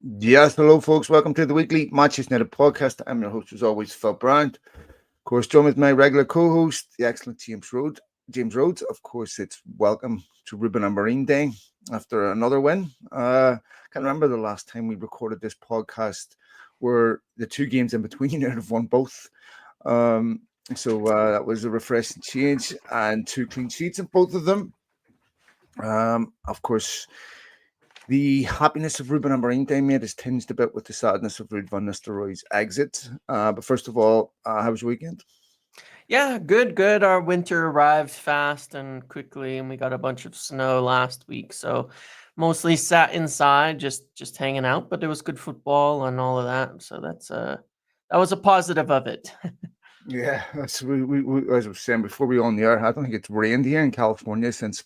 Yes, hello, folks. Welcome to the weekly Manchester United podcast. I'm your host, as always, Phil Brand. Of course, joined with my regular co-host, the excellent James Road. James Rhodes. Of course, it's welcome to Ruben Amorim Day after another win. Can't remember the last time we recorded this podcast where the two games in between United have won both. So that was a refreshing change and two clean sheets in both of them. Of course, the happiness of Ruben Amorim Day, mate, is tinged a bit with the sadness of Ruud van Nistelrooy's exit. But first of all, how was your weekend? Yeah, good. Our winter arrived fast and quickly, and we got a bunch of snow last week. So mostly sat inside, just hanging out. But there was good football and all of that. So that was a positive of it. Yeah, that's, as I was saying before we were on the air, I don't think it's rained here in California since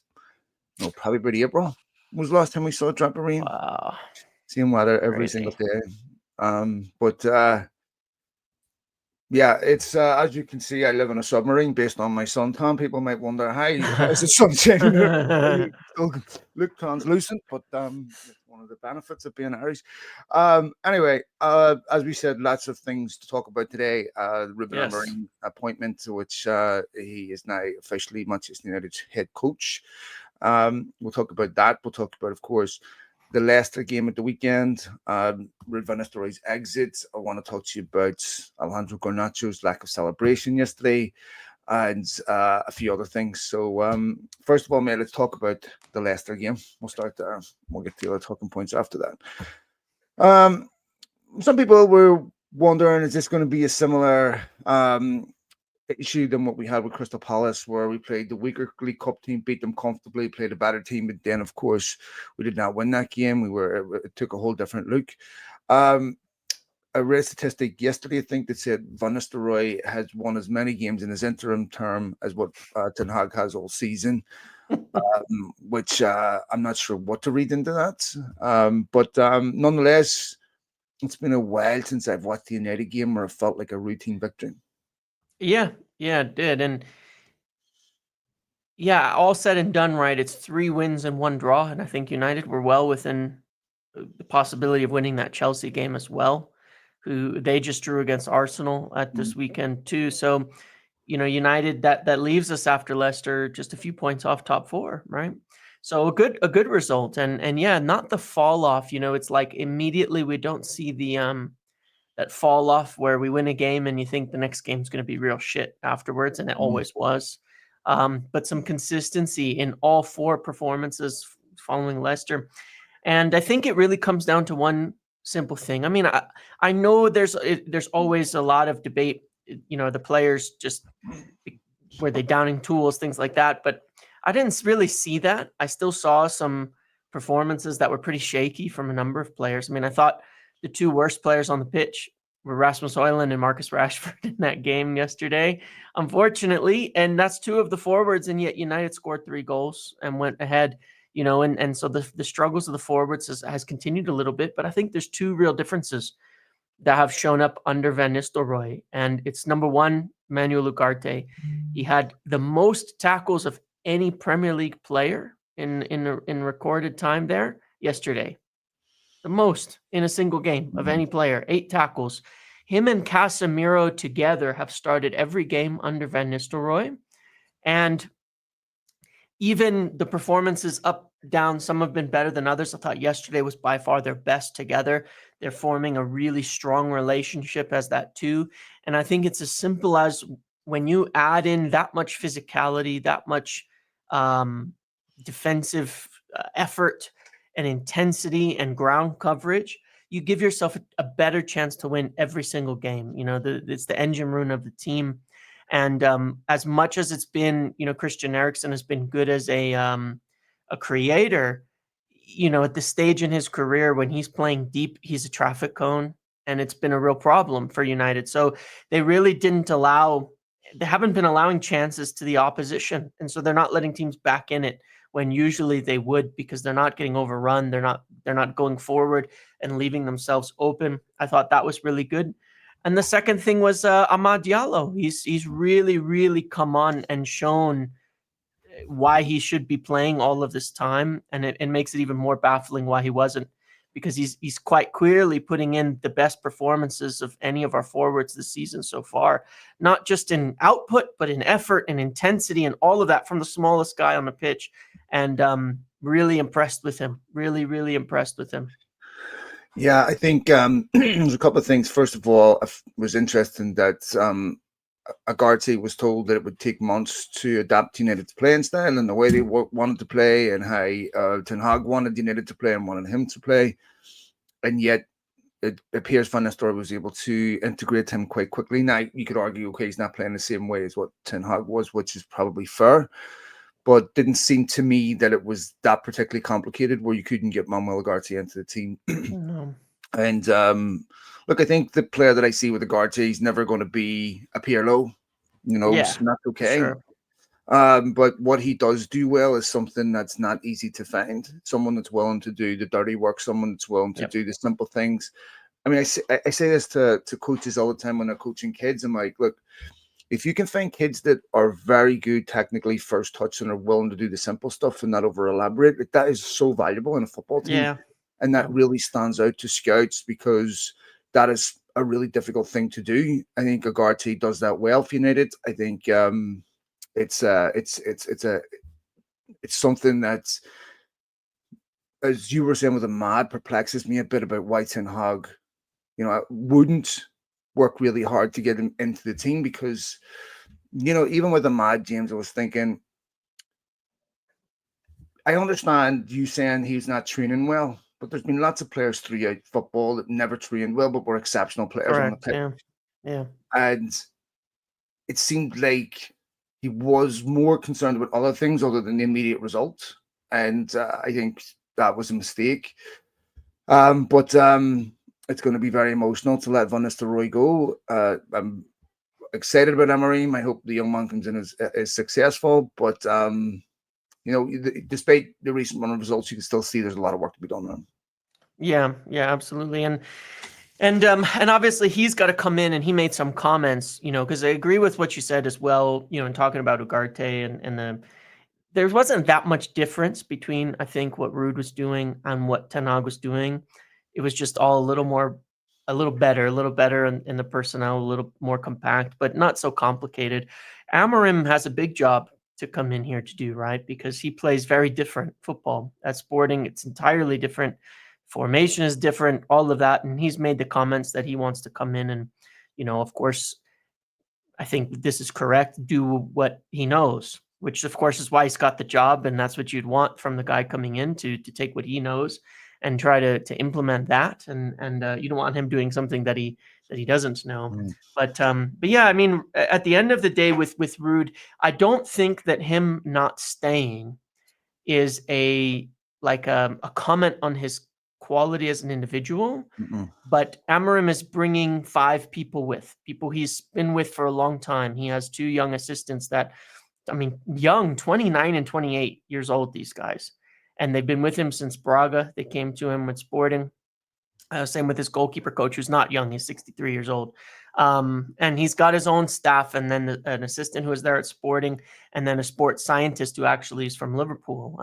probably about April. Was the last time we saw a drop of rain? Wow, Same weather every single crazy. day. But yeah, it's as you can see, I live in a submarine based on my suntan. People might wonder, how is the sun shining there? You still look translucent, but it's one of the benefits of being Irish. Anyway, as we said, lots of things to talk about today. Ruben Yes. Amorim appointment, to which he is now officially Manchester United's head coach. We'll talk about that. We'll talk about, of course, the Leicester game at the weekend, Ruud van Nistelrooy's exit. I want to talk to you about Alejandro Garnacho's lack of celebration yesterday and a few other things. So, first of all, mate, let's talk about the Leicester game. We'll start there. We'll get to the other talking points after that. Some people were wondering, is this going to be a similar issue than what we had with Crystal Palace, where we played the weaker League Cup team, beat them comfortably, played a better team, but then of course we did not win that game. It took a whole different look. Um, I read a statistic yesterday, I think, that said Van Nistelrooy has won as many games in his interim term as what Ten Hag has all season, which I'm not sure what to read into that. But nonetheless, it's been a while since I've watched the United game where it felt like a routine victory. Yeah, yeah, it did. And yeah, all said and done, right? It's 3 wins and 1 draw, and I think United were well within the possibility of winning that Chelsea game as well, who they just drew against Arsenal at Mm. this weekend too. So, United that leaves us after Leicester just a few points off top four, right? So a good result, and yeah, not the fall off. It's like immediately we don't see the that fall off where we win a game and you think the next game's going to be real shit afterwards, and it Mm. always was. But some consistency in all four performances following Leicester. And I think it really comes down to one simple thing. I mean, I know there's always a lot of debate. The players just were they downing tools, things like that. But I didn't really see that. I still saw some performances that were pretty shaky from a number of players. I mean, I thought the two worst players on the pitch were Rasmus Højlund and Marcus Rashford in that game yesterday, unfortunately. And that's two of the forwards, and yet United scored 3 goals and went ahead. And so the struggles of the forwards has continued a little bit, but I think there's two real differences that have shown up under Van Nistelrooy. And it's number one, Manuel Ugarte. He had the most tackles of any Premier League player in recorded time there yesterday. The most in a single game of any player, 8 tackles. Him and Casemiro together have started every game under Van Nistelrooy. And even the performances up, down, some have been better than others. I thought yesterday was by far their best together. They're forming a really strong relationship as that too. And I think it's as simple as when you add in that much physicality, that much defensive effort and intensity and ground coverage, you give yourself a better chance to win every single game. It's the engine room of the team. And as much as it's been, Christian Eriksen has been good as a creator, at this stage in his career when he's playing deep, he's a traffic cone, and it's been a real problem for United. So they really they haven't been allowing chances to the opposition, and so they're not letting teams back in it when usually they would, because they're not getting overrun. They're not going forward and leaving themselves open. I thought that was really good. And the second thing was Amad Diallo. He's really, really come on and shown why he should be playing all of this time, and it makes it even more baffling why he wasn't because he's quite clearly putting in the best performances of any of our forwards this season so far, not just in output, but in effort and intensity and all of that from the smallest guy on the pitch. And really impressed with him. Really, really impressed with him. Yeah, I think there's a couple of things. First of all, it was interesting that Agarte was told that it would take months to adapt United's playing style and the way they wanted to play, and how Ten Hag wanted United to play and wanted him to play. And yet it appears Van Nistelrooy was able to integrate him quite quickly. Now, you could argue, okay, he's not playing the same way as what Ten Hag was, which is probably fair, but didn't seem to me that it was that particularly complicated where you couldn't get Manuel Ugarte into the team. No. And look, I think the player that I see with Ugarte is never going to be a Pirlo. Yeah, So that's okay. sure. But what he does do well is something that's not easy to find. Someone that's willing to do the dirty work, someone that's willing to do the simple things. I mean, I say this to coaches all the time when they're coaching kids. I'm like, look, if you can find kids that are very good technically first touch and are willing to do the simple stuff and not over elaborate, that is so valuable in a football team. Yeah. And that really stands out to scouts because that is a really difficult thing to do. I think Ugarte does that well for United. I think it's something that's, as you were saying with Ahmad, perplexes me a bit about why Ten Hag, I wouldn't work really hard to get him into the team because, even with Ahmad, James, I was thinking, I understand you saying he's not training well, but there's been lots of players throughout football that never trained well, but were exceptional players on the Correct. pitch. Yeah. And it seemed like he was more concerned about other things other than the immediate result. And I think that was a mistake. But it's going to be very emotional to let Van Nistelrooy go. I'm excited about Amorim. I hope the young man comes in as successful. But despite the recent run of results, you can still see there's a lot of work to be done there. Yeah, absolutely. And obviously he's got to come in, and he made some comments, because I agree with what you said as well, in talking about Ugarte and there wasn't that much difference between, I think, what Ruud was doing and what Ten Hag was doing. It was just all a little better in the personnel, a little more compact, but not so complicated. Amorim has a big job to come in here to do, right? Because he plays very different football. At Sporting, it's entirely different. Formation is different, all of that. And he's made the comments that he wants to come in and, of course, I think this is correct, do what he knows, which of course is why he's got the job. And that's what you'd want from the guy coming in to take what he knows and try to implement that. And you don't want him doing something that he doesn't know. But yeah, I mean, at the end of the day with Ruud, I don't think that him not staying is a comment on his quality as an individual. But Amorim is bringing 5 people he's been with for a long time. He has 2 young assistants that, young, 29 and 28 years old, these guys. And they've been with him since Braga. They came to him with Sporting. Same with his goalkeeper coach, who's not young. He's 63 years old. And he's got his own staff, and then an assistant who was there at Sporting, and then a sports scientist who actually is from Liverpool,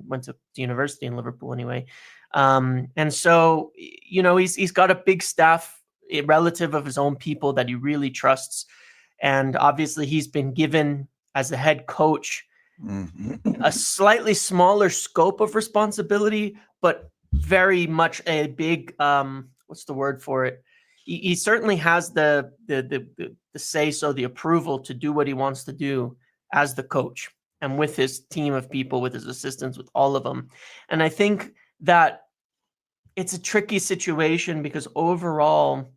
went to university in Liverpool anyway. And so, he's got a big staff, a relative of his own people that he really trusts. And obviously he's been given, as the head coach, a slightly smaller scope of responsibility, but very much a big, what's the word for it? He certainly has the say so, the approval to do what he wants to do as the coach, and with his team of people, with his assistants, with all of them. And I think that it's a tricky situation because overall,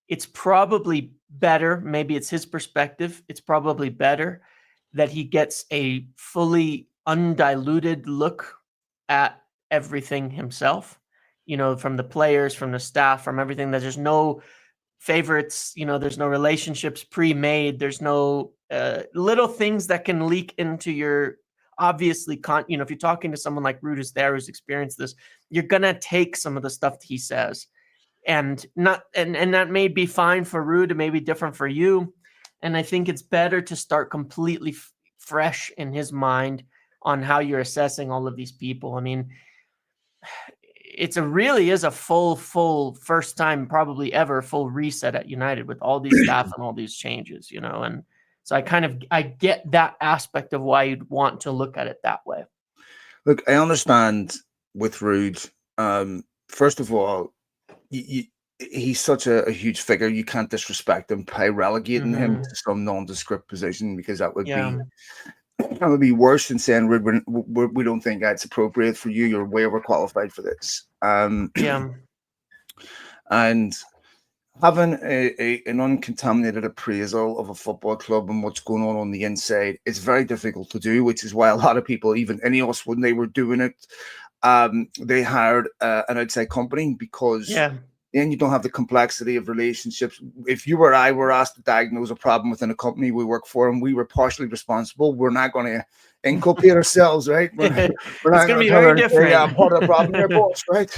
it's probably better. Maybe it's his perspective. It's probably better that he gets a fully undiluted look at everything himself, from the players, from the staff, from everything. That there's no favorites, there's no relationships pre-made. There's no little things that can leak into your, obviously, if you're talking to someone like Ruud is there, who's experienced this, you're going to take some of the stuff that he says. And that may be fine for Ruud, it may be different for you. And I think it's better to start completely fresh in his mind on how you're assessing all of these people. I mean, it's a really is a full first time probably ever full reset at United with all these staff and all these changes, and so I get that aspect of why you'd want to look at it that way. Look, I understand with Ruud. First of all, he's such a huge figure. You can't disrespect him by relegating him to some nondescript position, because that would be worse than saying, Ruud, we don't think that's appropriate for you. You're way overqualified for this. And having an uncontaminated appraisal of a football club and what's going on the inside is very difficult to do, which is why a lot of people, even Ineos, when they were doing it, they hired an outside company, because then you don't have the complexity of relationships. If you or I were asked to diagnose a problem within a company we work for and we were partially responsible, we're not going to inculcate ourselves, right? We're not going to be very different. Yeah, I'm part of the problem here, boss, right?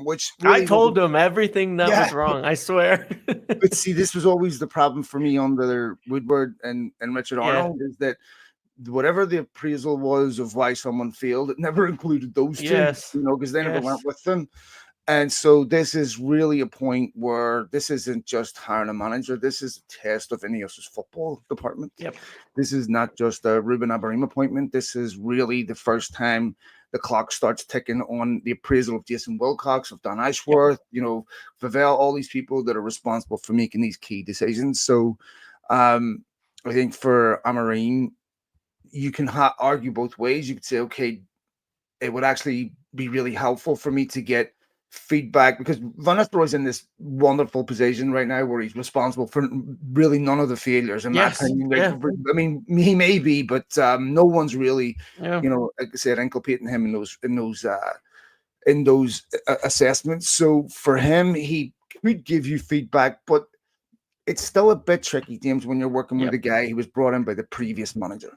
Which really I told him everything that was wrong, I swear. But see, this was always the problem for me under Woodward and Richard Arnold, is that whatever the appraisal was of why someone failed, it never included those two, because they never went with them. And so this is really a point where this isn't just hiring a manager. This is a test of Ineos's football department. This is not just a Ruben Amorim appointment. This is really the first time the clock starts ticking on the appraisal of Jason Wilcox, of Don Ashworth, Favel, all these people that are responsible for making these key decisions. So I think for Amorim, you can argue both ways. You could say, okay, it would actually be really helpful for me to get feedback, because Van Nistelrooy's in this wonderful position right now where he's responsible for really none of the failures, in my opinion. I mean, he may be, but no one's really, like I said, inculpating him in those assessments. So for him, he could give you feedback, but it's still a bit tricky, James, when you're working with a guy who was brought in by the previous manager.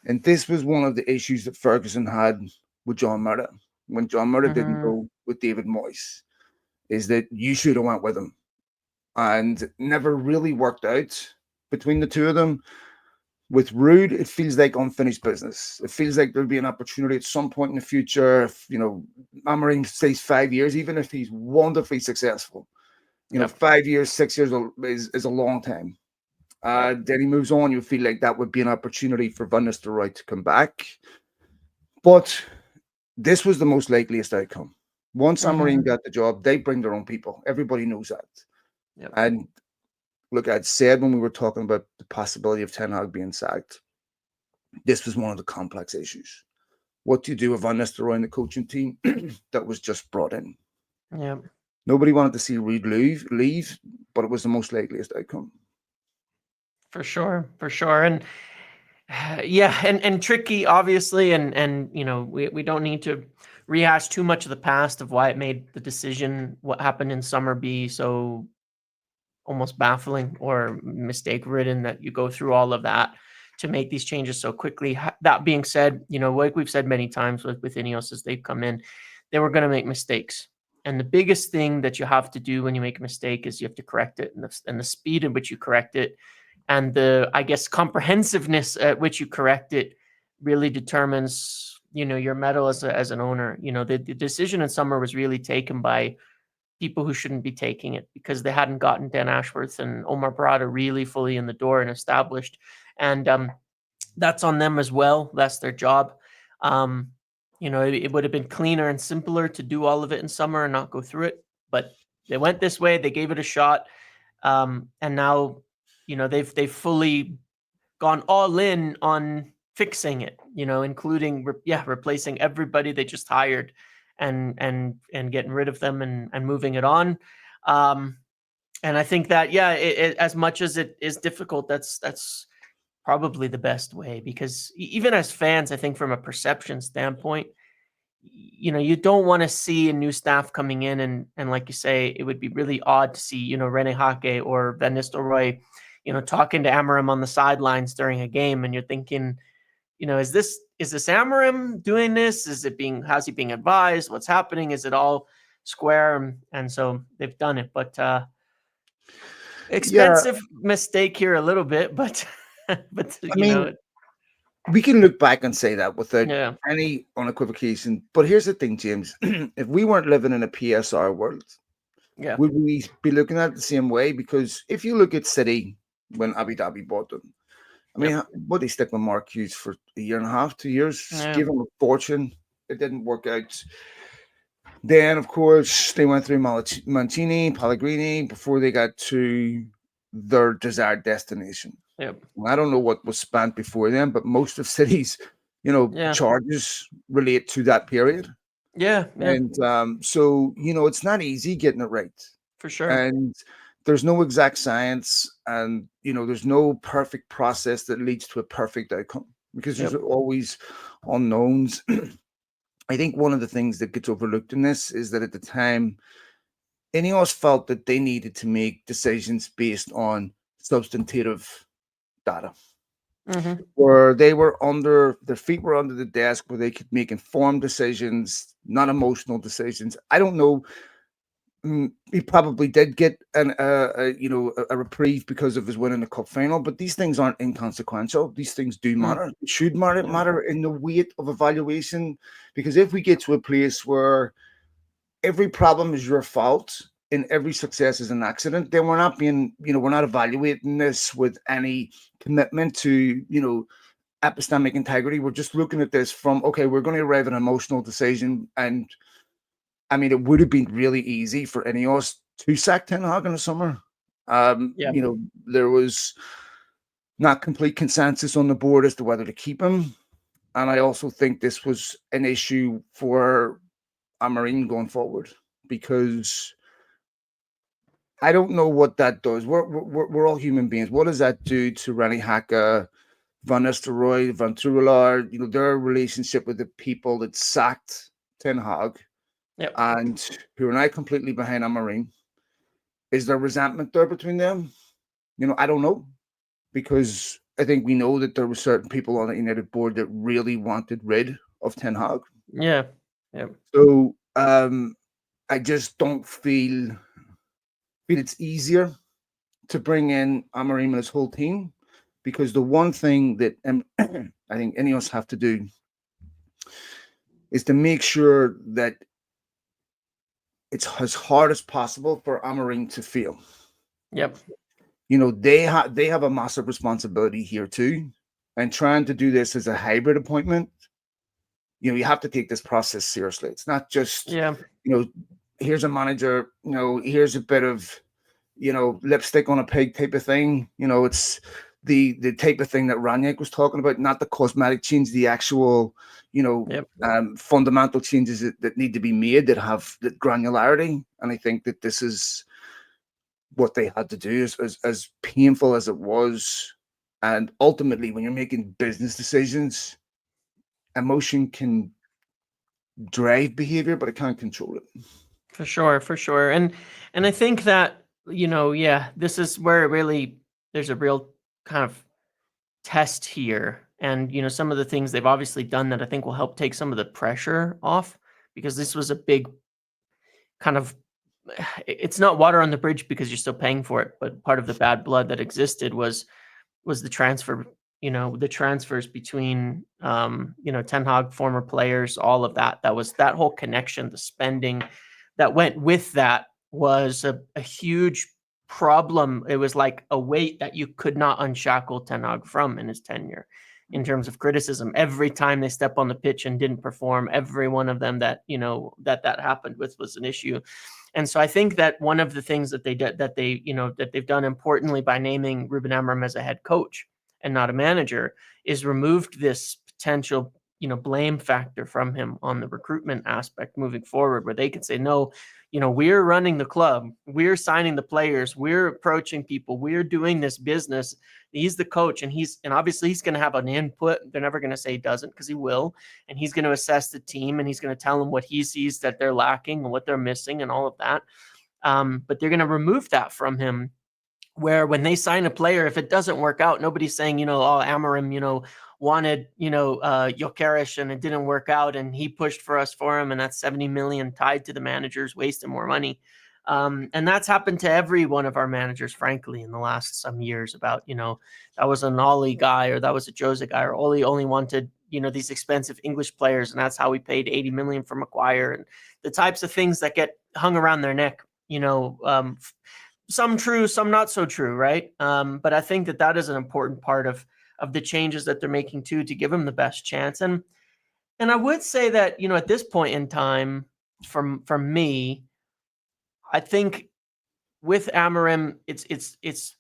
And this was one of the issues that Ferguson had with John Murrah. When John Murrah didn't go with David Moyes, is that you should have went with him, and never really worked out between the two of them. With Ruud, it feels like unfinished business. It feels like there'll be an opportunity at some point in the future. If, Amorim stays 5 years, even if he's wonderfully successful, 5 years, 6 years is a long time. Then he moves on. You feel like that would be an opportunity for Van Nistelrooy to come back. But this was the most likeliest outcome. Once Amorim got the job, they bring their own people. Everybody knows that. And look, I'd said when we were talking about the possibility of Ten Hag being sacked, this was one of the complex issues. What do you do with Van Nistelrooy and the coaching team that was just brought in? Nobody wanted to see Ruud leave, but it was the most likeliest outcome. For sure. And and tricky, obviously, and we don't need to rehash too much of the past of why it made the decision, what happened in summer, be so almost baffling or mistake ridden that you go through all of that to make these changes so quickly. That being said, like we've said many times with Ineos as they've come in, they were going to make mistakes. And the biggest thing that you have to do when you make a mistake is you have to correct it, and the speed in which you correct it, and the, I guess, comprehensiveness at which you correct it really determines, your mettle as an owner. The decision in summer was really taken by people who shouldn't be taking it, because they hadn't gotten Dan Ashworth and Omar Barada really fully in the door and established. And that's on them as well. That's their job. It would have been cleaner and simpler to do all of it in summer and not go through it. But they went this way. They gave it a shot. And now, they've fully gone all in on fixing it, including replacing everybody they just hired and getting rid of them and moving it on. And I think that, as much as it is difficult, that's probably the best way, because even as fans, I think from a perception standpoint, you don't want to see a new staff coming in and like you say, it would be really odd to see, Rene Hake or Van Nistelrooy, talking to Amorim on the sidelines during a game, and you're thinking, is this Amorim doing this? How's he being advised? What's happening? Is it all square? And so they've done it, but expensive mistake here a little bit, but I mean, we can look back and say that without Yeah. any unequivocation. But here's the thing, James. If we weren't living in a PSR world, Yeah. would we be looking at it the same way? Because if you look at City when Abu Dhabi bought them, I Yep. mean, what they stick with Mark Hughes for a year and a half, 2 years, Yeah. give him a fortune. It didn't work out. Then, of course, they went through Mancini, Pellegrini before they got to their desired destination. Yep. I don't know what was spent before then, but most of City's, Yeah. charges relate to that period. Yeah. Yeah. And so, it's not easy getting it right. For sure. And there's no exact science, and, there's no perfect process that leads to a perfect outcome because there's Yep. always unknowns. I think one of the things that gets overlooked in this is that at the time, Ineos felt that they needed to make decisions based on substantive data, Mm-hmm. where they were under their feet were under the desk, where they could make informed decisions, not emotional decisions. I don't know. He probably did get a reprieve because of his win in the cup final, but these things aren't inconsequential. These things do Mm. matter. It should matter. Yeah. Matter in the weight of evaluation, because if we get to a place where every problem is your fault and every success is an accident, then we're not evaluating this with any commitment to, epistemic integrity. We're just looking at this from, okay, we're going to arrive at an emotional decision. And I mean, it would have been really easy for Ineos to sack Ten Hag in the summer. Yeah. There was not complete consensus on the board as to whether to keep him. And I also think this was an issue for Amorim going forward, because I don't know what that does. We're all human beings. What does that do to Rani Haka, Van Nistelrooy, Van Truelaar, their relationship with the people that sacked Ten Hag Yep. and who are now completely behind Amorim? Is there resentment there between them? I don't know, because I think we know that there were certain people on the United board that really wanted rid of Ten Hag. Yeah. Yep. So I just don't feel it's easier to bring in Amorim and his whole team, because the one thing that I think any of us have to do is to make sure that it's as hard as possible for Amorim to feel. Yep. They have a massive responsibility here too, and trying to do this as a hybrid appointment. You have to take this process seriously. It's not just Yeah. Here's a manager, here's a bit of lipstick on a pig type of thing. It's the type of thing that Raniak was talking about, not the cosmetic change, the actual, Yep. fundamental changes that need to be made that have that granularity. And I think that this is what they had to do, as painful as it was. And ultimately, when you're making business decisions, emotion can drive behavior, but it can't control it. For sure. For sure. And I think that, yeah, this is where it really there's a real kind of test here. And, some of the things they've obviously done that I think will help take some of the pressure off, because this was a big kind of it's not water on the bridge because you're still paying for it, but part of the bad blood that existed was the the transfers between Ten Hag, former players, all of that. That was that whole connection, the spending that went with that was a huge problem. It was like a weight that you could not unshackle Ten Hag from in his tenure in terms of criticism. Every time they step on the pitch and didn't perform, every one of them that, that happened with was an issue. And so I think that one of the things that they did, that they've done importantly by naming Ruben Amorim as a head coach and not a manager, is removed this potential, blame factor from him on the recruitment aspect moving forward, where they can say, no, we're running the club, we're signing the players, we're approaching people, we're doing this business. He's the coach, and obviously he's going to have an input. They're never going to say he doesn't, because he will, and he's going to assess the team, and he's going to tell them what he sees that they're lacking and what they're missing and all of that. But they're going to remove that from him, where when they sign a player, if it doesn't work out, nobody's saying, oh, Amorim, wanted, Gyökeres and it didn't work out and he pushed for him and that's 70 million tied to the managers wasting more money. And that's happened to every one of our managers, frankly, in the last some years. About that was an Ollie guy or that was a Jose guy, or Ollie only wanted these expensive English players, and that's how we paid 80 million for Maguire, and the types of things that get hung around their neck. Some true, some not so true, right? But I think that is an important part of the changes that they're making too, to give him the best chance. And I would say that at this point in time, from me, I think with Amorim, it's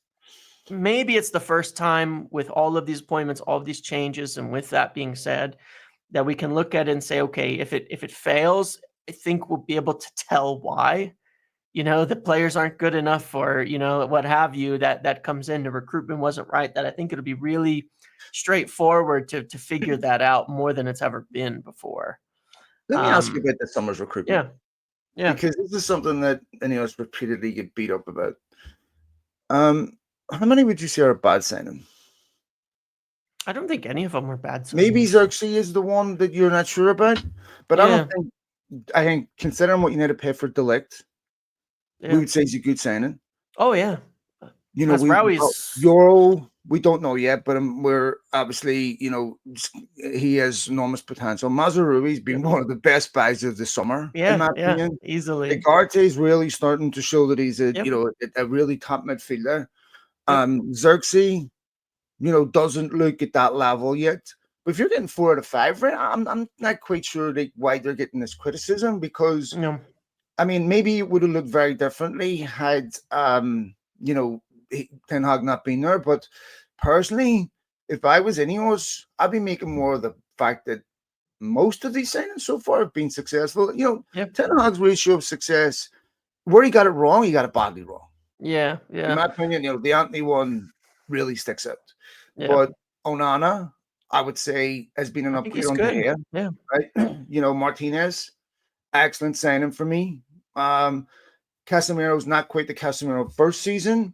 maybe it's the first time with all of these appointments, all of these changes, and with that being said, that we can look at it and say, okay, if it fails, I think we'll be able to tell why. The players aren't good enough, or what have you, that comes in. The recruitment wasn't right. That I think it'll be really straightforward to figure that out more than it's ever been before. Let me ask you about the summer's recruitment. Yeah. Because this is something that us repeatedly get beat up about. How many would you say are a bad signing? I don't think any of them were bad signings. Maybe Xerxes is the one that you're not sure about, but I don't think. I think considering what you need to pay for Delict, we would say he's a good signing. Oh yeah. Euro, we don't know yet, but we're obviously, he has enormous potential. Mazraoui's been one of the best buys of the summer, in my opinion. Easily. Ugarte is really starting to show that he's a really top midfielder. Xerxes, doesn't look at that level yet. But if you're getting 4 out of 5, right, I'm not quite sure why they're getting this criticism, because I mean, maybe it would have looked very differently had Ten Hag not been there. But personally, if I was Ineos, I'd be making more of the fact that most of these signings so far have been successful. Ten Hag's ratio of success, where he got it wrong, he got it badly wrong. Yeah. In my opinion, the Anthony one really sticks out. But Onana, I would say, has been an upgrade on De Gea. Right? Martinez, excellent signing for me. Casemiro's not quite the Casemiro first season,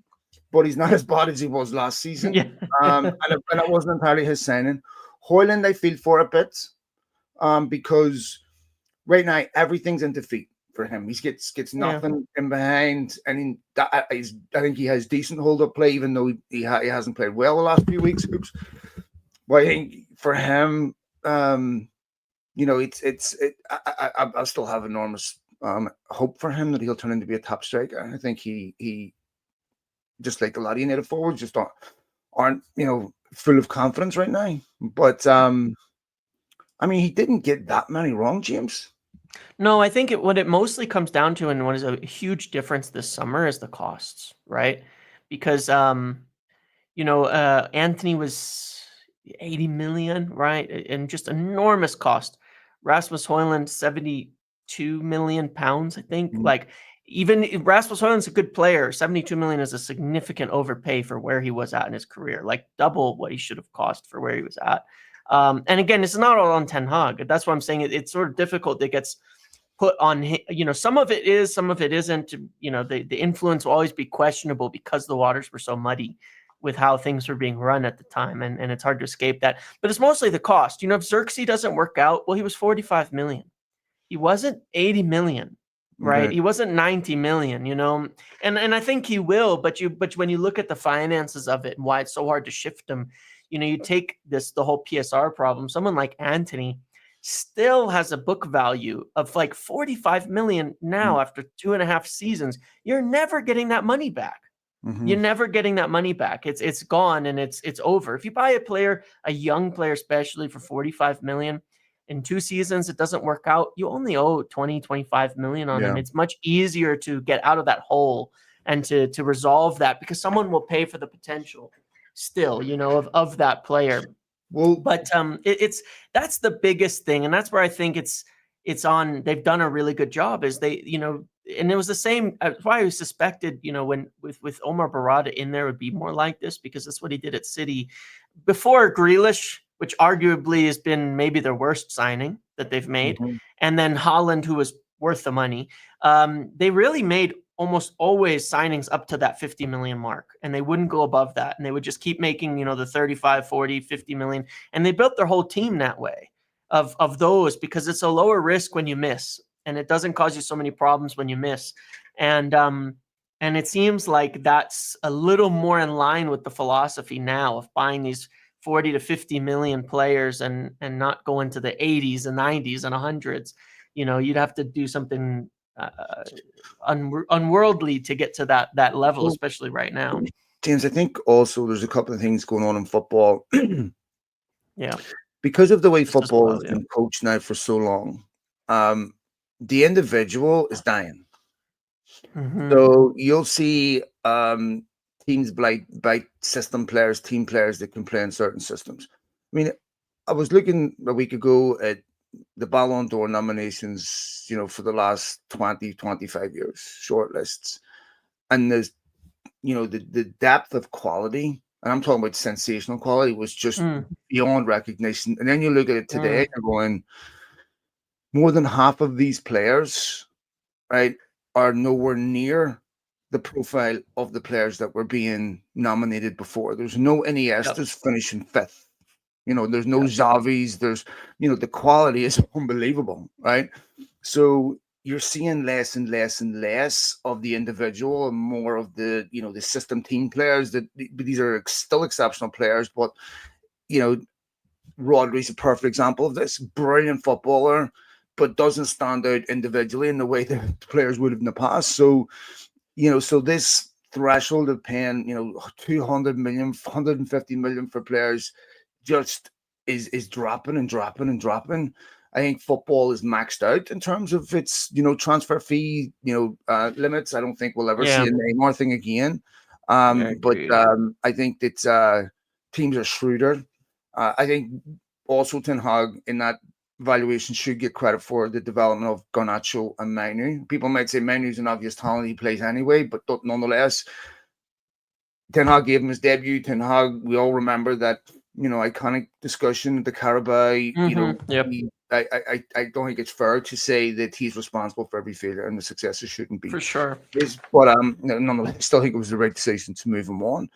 but he's not as bad as he was last season. And it wasn't entirely his signing. Højlund, I feel for a bit, because right now everything's in defeat for him. He gets nothing in behind, and I think he has decent hold-up play, even though he hasn't played well the last few weeks. But I think for him, I still have enormous hope for him that he'll turn into be a top striker. I think he just like a lot of United forwards just aren't full of confidence right now. But I mean, he didn't get that many wrong, James. No, I think what it mostly comes down to, and what is a huge difference this summer, is the costs, right? Because Anthony was 80 million, right? And just enormous cost. Rasmus Højlund, 72 million pounds, I think. Like, even Rasmus Højlund's a good player. 72 million is a significant overpay for where he was at in his career, like double what he should have cost for where he was at. And again, it's not all on Ten Hag. That's why I'm saying it's sort of difficult. It gets put on, some of it is, some of it isn't. The influence will always be questionable because the waters were so muddy with how things were being run at the time, and it's hard to escape that. But it's mostly the cost. If Xerxes doesn't work out, well, he was 45 million. He wasn't 80 million, right? He wasn't 90 million, and I think he will, but when you look at the finances of it and why it's so hard to shift them, you take the whole PSR problem. Someone like Anthony still has a book value of like 45 million now after 2.5 seasons. You're never getting that money back. You're never getting that money back. It's gone, and it's over. If you buy a young player, especially for 45 million in 2 seasons, it doesn't work out, you only owe 20, 25 million on him. It's much easier to get out of that hole and to resolve that, because someone will pay for the potential still, of that player. Well, but that's the biggest thing, and that's where I think it's on. They've done a really good job. Is they, and it was the same. That's why I suspected, when with Omar Barada in there, would be more like this, because that's what he did at City before Grealish, which arguably has been maybe their worst signing that they've made, and then Haaland, who was worth the money. They really made almost always signings up to that 50 million mark, and they wouldn't go above that, and they would just keep making the 35, 40, 50 million, and they built their whole team that way of those, because it's a lower risk when you miss. and it doesn't cause you so many problems when you miss. And and it seems like that's a little more in line with the philosophy now of buying these 40 to 50 million players and not go into the 80s and 90s and 100s. You'd have to do something unworldly to get to that level, So, especially right now. James, I think also there's a couple of things going on in football Yeah, because of the way just as football has well. Yeah. been coached now for so long. Um, the individual is dying. Hmm. So you'll see teams by system players, team players that can play in certain systems. I mean, I was looking a week ago at the Ballon d'Or nominations, for the last 20, 25 years, short lists. And there's, the depth of quality, and I'm talking about sensational quality, was just Mm, beyond recognition. And then you look at it today, mm. and you're going, more than half of these players, right, are nowhere near the profile of the players that were being nominated before. There's no Yep. Iniestas finishing fifth. There's no Yep. Xavis. The quality is unbelievable, right? So you're seeing less and less and less of the individual and more of the system team players. That these are still exceptional players, but you know, Rodri's a perfect example of this. Brilliant footballer, but doesn't stand out individually in the way that players would have in the past. So this threshold of paying, 200 million, 150 million for players just is dropping and dropping and dropping. I think football is maxed out in terms of its, transfer fee, limits. I don't think we'll ever see Yeah. a Neymar thing again. Yeah. But Agreed. I think that teams are shrewder. I think also Ten Hag in that valuation should get credit for the development of Garnacho and Manu. People might say Manu's an obvious talent; he plays anyway, but nonetheless, Ten Hag gave him his debut. Ten Hag, we all remember that iconic discussion at the Carabao. Yep. I don't think it's fair to say that he's responsible for every failure and the successes shouldn't be For sure. his. But nonetheless, I still think it was the right decision to move him on.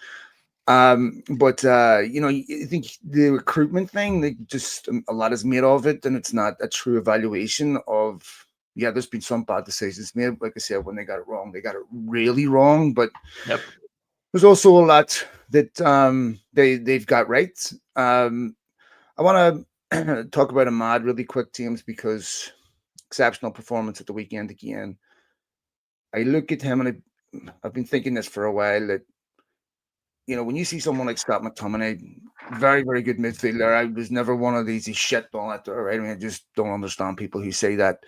But I think the recruitment thing, like just a lot is made of it, and it's not a true evaluation of. Yeah, there's been some bad decisions made. Like I said, when they got it wrong, they got it really wrong. But Yep. there's also a lot that they've got right. I want to talk about Ahmad really quick, James, because exceptional performance at the weekend again. I look at him and I've been thinking this for a while that when you see someone like Scott McTominay, very, very good midfielder. I was never one of these he's shit all that, right? I mean, I just don't understand people who say that.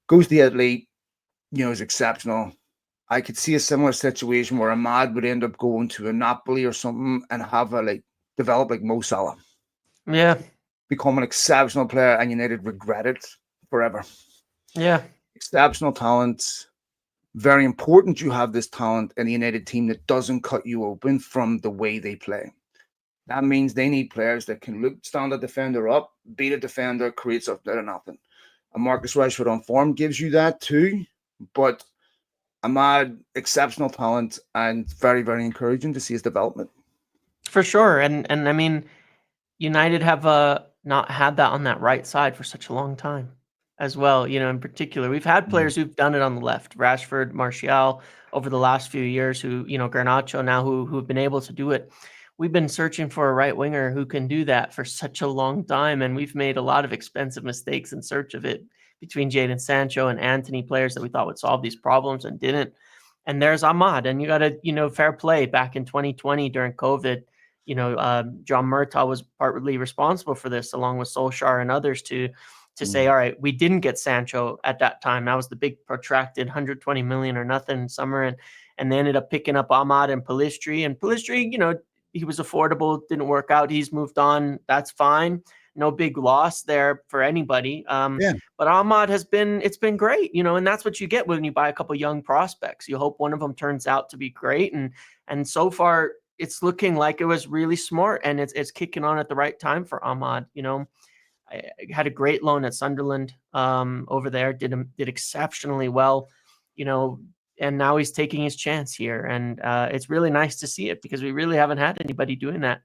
Goes to the athlete, is exceptional. I could see a similar situation where Ahmad would end up going to a Napoli or something and have develop like Mo Salah, Yeah. become an exceptional player, and United regret it forever. Yeah. Exceptional talent. Very important you have this talent in the United team that doesn't cut you open from the way they play. That means they need players that can stand the defender up, beat a defender, create something out of nothing. And Marcus Rashford on form gives you that too. But Ahmad, exceptional talent and very, very encouraging to see his development. For sure. And I mean, United have not had that on that right side for such a long time as well. In particular, we've had players who've done it on the left, Rashford, Martial, over the last few years, who, Garnacho now, who've been able to do it. We've been searching for a right winger who can do that for such a long time, and we've made a lot of expensive mistakes in search of it between Jadon Sancho and Anthony, players that we thought would solve these problems and didn't. And there's Ahmad, and you got to, fair play. Back in 2020 during COVID, John Murtaugh was partly responsible for this, along with Solskjaer and others, to say, all right, we didn't get Sancho at that time. That was the big protracted 120 million or nothing summer, and they ended up picking up Ahmad and Pellistri. And Pellistri, he was affordable, didn't work out. He's moved on. That's fine. No big loss there for anybody. Yeah. But Ahmad it's been great, and that's what you get when you buy a couple young prospects. You hope one of them turns out to be great, and so far it's looking like it was really smart, and it's kicking on at the right time for Ahmad. I had a great loan at Sunderland over there, did exceptionally well, and now he's taking his chance here, and it's really nice to see it because we really haven't had anybody doing that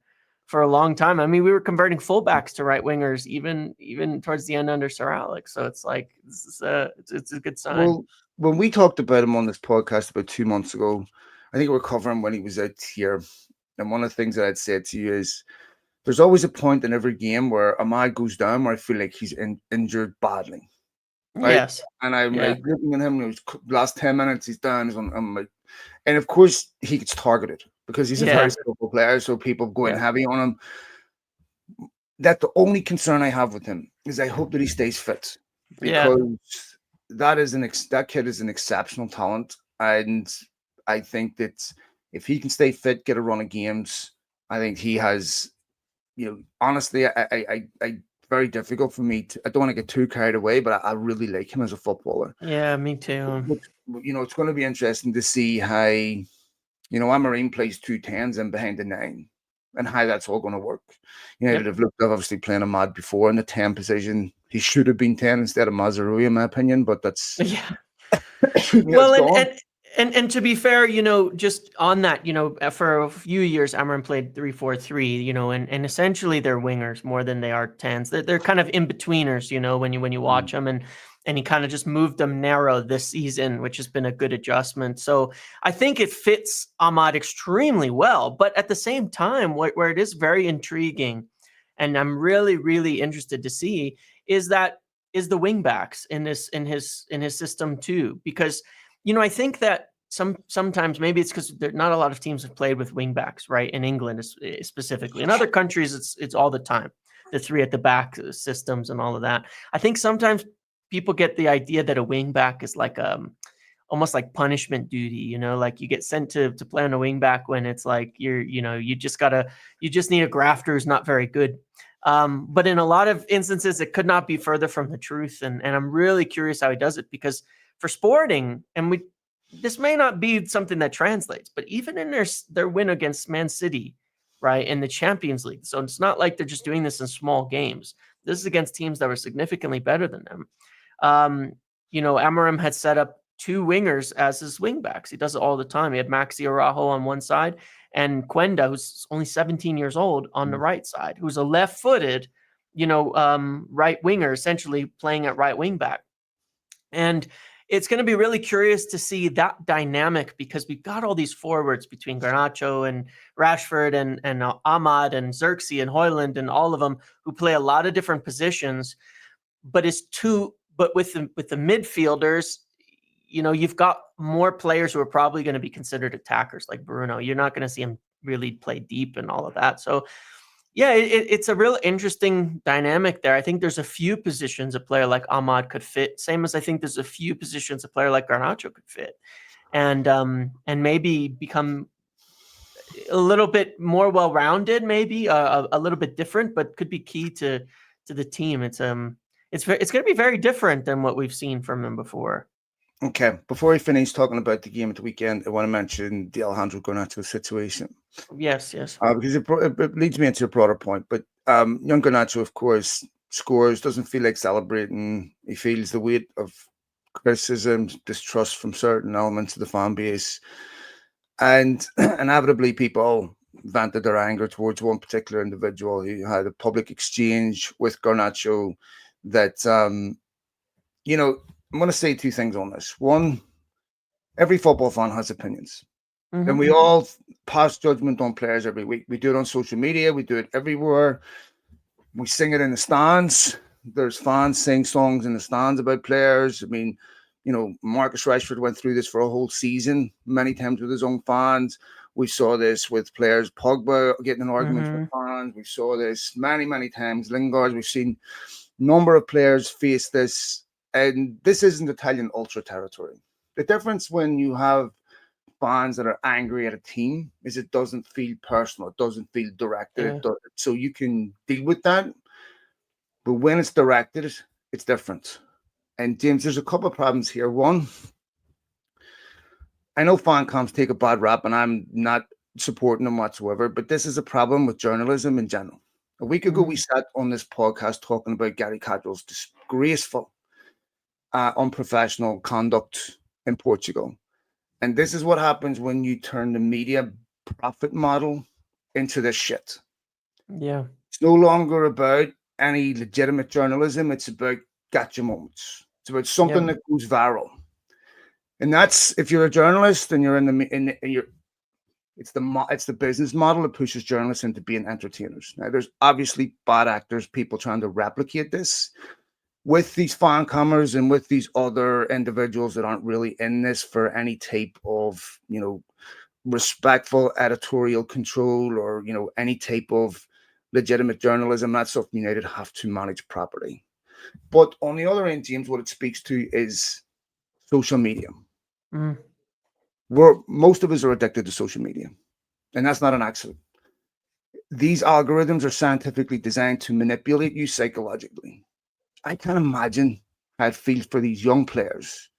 for a long time. I mean, we were converting fullbacks to right wingers even towards the end under Sir Alex. So it's like this is it's a good sign. Well, when we talked about him on this podcast about 2 months ago, I think we were covering when he was out here. And one of the things that I'd said to you is there's always a point in every game where Ahmad goes down where I feel like he's injured badly, right? Yes. And I'm Yeah. like looking at him, last 10 minutes, he's down. I'm like, and of course, he gets targeted because he's a very Yeah. skillful player. So people go in Yeah. heavy on him. That's the only concern I have with him is I hope that he stays fit Yeah. because that kid is an exceptional talent, and I think that if he can stay fit, get a run of games, I think he has. Honestly, I very difficult for me to. I don't want to get too carried away, but I really like him as a footballer. Yeah, me too. It's going to be interesting to see how Amorim plays 2 10s in behind the 9 and how that's all going to work. Yep. They've looked at obviously playing Ahmad before in the 10 position. He should have been 10 instead of Mazarui, in my opinion, but that's Yeah. that's Well, gone. and to be fair, just on that, for a few years, Amarin played 3-4-3, and essentially they're wingers more than they are tens. They're kind of in betweeners, when you watch them, and he kind of just moved them narrow this season, which has been a good adjustment. So I think it fits Ahmad extremely well, but at the same time, where it is very intriguing, and I'm really, really interested to see is the wing backs in his system too, because I think that sometimes maybe it's because not a lot of teams have played with wing backs, right? In England specifically. In other countries, it's all the time. The three at the back systems and all of that. I think sometimes people get the idea that a wing back is like almost like punishment duty, like you get sent to play on a wing back when it's like you just need a grafter who's not very good. But in a lot of instances, it could not be further from the truth. And I'm really curious how he does it, because for Sporting, and this may not be something that translates, but even in their win against Man City, right, in the Champions League. So it's not like they're just doing this in small games. This is against teams that were significantly better than them. Amorim had set up 2 wingers as his wingbacks. He does it all the time. He had Maxi Araujo on one side and Quenda, who's only 17 years old, on the right side, who's a left-footed, right winger, essentially playing at right wing back. And it's going to be really curious to see that dynamic, because we've got all these forwards between Garnacho and Rashford and Ahmad and Xerxes and Højlund and all of them who play a lot of different positions. But with the midfielders, you've got more players who are probably going to be considered attackers, like Bruno. You're not going to see him really play deep and all of that. So yeah, it's a real interesting dynamic there. I think there's a few positions a player like Ahmad could fit, same as I think there's a few positions a player like Garnacho could fit, and maybe become a little bit more well-rounded, maybe a little bit different, but could be key to the team. It's going to be very different than what we've seen from him before. Okay, before we finish talking about the game at the weekend, I want to mention the Alejandro Garnacho situation. Yes. Because it leads me into a broader point. But young Garnacho, of course, scores, doesn't feel like celebrating. He feels the weight of criticism, distrust from certain elements of the fan base. And inevitably, people vented their anger towards one particular individual who had a public exchange with Garnacho that, I'm going to say 2 things on this. One, every football fan has opinions. Mm-hmm. And we all pass judgment on players every week. We do it on social media. We do it everywhere. We sing it in the stands. There's fans sing songs in the stands about players. I mean, Marcus Rashford went through this for a whole season, many times with his own fans. We saw this with players, Pogba getting in arguments with fans. We saw this many, many times. Lingard, we've seen a number of players face this. And this isn't Italian ultra territory. The difference when you have fans that are angry at a team is it doesn't feel personal. It doesn't feel directed. Yeah. So you can deal with that. But when it's directed, it's different. And James, there's a couple of problems here. One, I know fan camps take a bad rap, and I'm not supporting them whatsoever, but this is a problem with journalism in general. A week ago, we sat on this podcast talking about Gary Cadwell's disgraceful, unprofessional conduct in Portugal. And this is what happens when you turn the media profit model into this shit. Yeah. It's no longer about any legitimate journalism. It's about gotcha moments. It's about something Yep. that goes viral. And that's if you're a journalist and you're in you're it's the business model that pushes journalists into being entertainers. Now, there's obviously bad actors, people trying to replicate this with these fan comers and with these other individuals that aren't really in this for any type of respectful editorial control or any type of legitimate journalism. That's something United have to manage properly. But on the other end, James, what it speaks to is social media. Mm. Where most of us are addicted to social media, and that's not an accident. These algorithms are scientifically designed to manipulate you psychologically. I can't imagine how it feels for these young players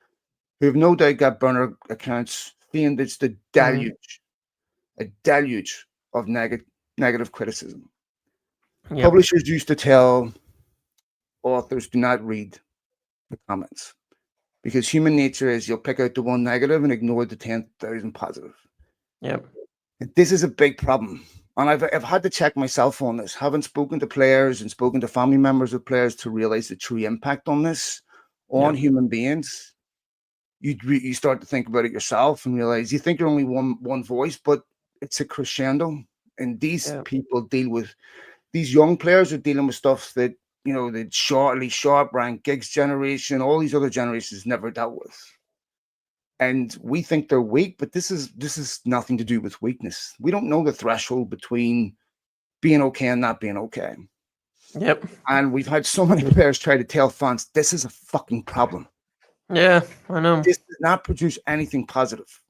who have no doubt got burner accounts, seeing this the Mm. deluge of negative criticism. Yep. Publishers used to tell authors do not read the comments because human nature is you'll pick out the one negative and ignore the 10,000 positive. Yep. And this is a big problem. And I've had to check myself on this, having spoken to players and spoken to family members of players to realize the true impact on this on Yep. human beings. You start to think about it yourself and realize you think you're only one voice, but it's a crescendo. And these Yep. people deal with these young players are dealing with stuff that the shortly sharp rank gigs generation, all these other generations never dealt with. And we think they're weak, but this is nothing to do with weakness. We don't know the threshold between being okay and not being okay. Yep. And we've had so many players try to tell fans this is a fucking problem. Yeah. I know. This does not produce anything positive.